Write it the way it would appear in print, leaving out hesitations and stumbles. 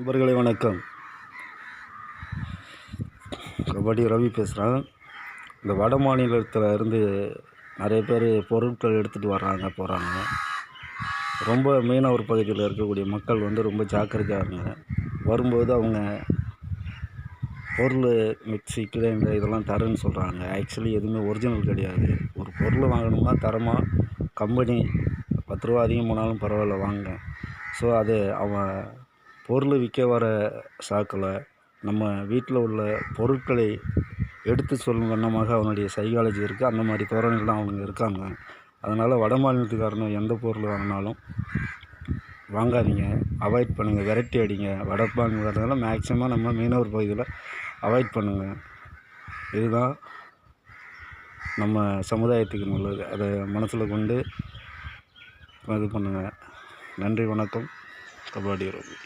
நண்பர்களே வணக்கம். கபடி ரவி பேசுகிறேன். இந்த வட மாநிலத்தில் இருந்து நிறைய பேர் பொருட்கள் எடுத்துகிட்டு வர்றாங்க போகிறாங்க. ரொம்ப மீனவர் பகுதியில் இருக்கக்கூடிய மக்கள் ரொம்ப ஜாக்கிரதையாக இருங்க. வரும்போது அவங்க பொருள் மிக்ஸி கிரைண்டர் இதெல்லாம் தரேன்னு சொல்கிறாங்க. ஆக்சுவலி எதுவுமே ஒரிஜினல் கிடையாது. ஒரு பொருள் வாங்கணும்னா தரமாக கம்பெனி 10 ரூபா அதிகம் போனாலும் பரவாயில்ல வாங்க. ஸோ அது அவன் பொருள் விற்க வர சாக்கில் நம்ம வீட்டில் உள்ள பொருட்களை எடுத்து சொல்லும் வண்ணமாக அவனுடைய சைக்காலஜி இருக்குது. அந்த மாதிரி தோரணைகள் தான் அவங்க இருக்காங்க. அதனால் வட மாநிலத்துக்காரங்க எந்த பொருள் வாங்கினாலும் வாங்காதீங்க, அவாய்ட் பண்ணுங்கள், விரட்டி அடிங்க. வட மாநிலத்தில் மேக்ஸிமம் நம்ம மீனவர் பகுதியில் அவாய்ட் பண்ணுங்கள். இதுதான் நம்ம சமுதாயத்துக்கு நல்லது. அதை மனசில் கொண்டு இது பண்ணுங்கள். நன்றி, வணக்கம். கபடி ரவி.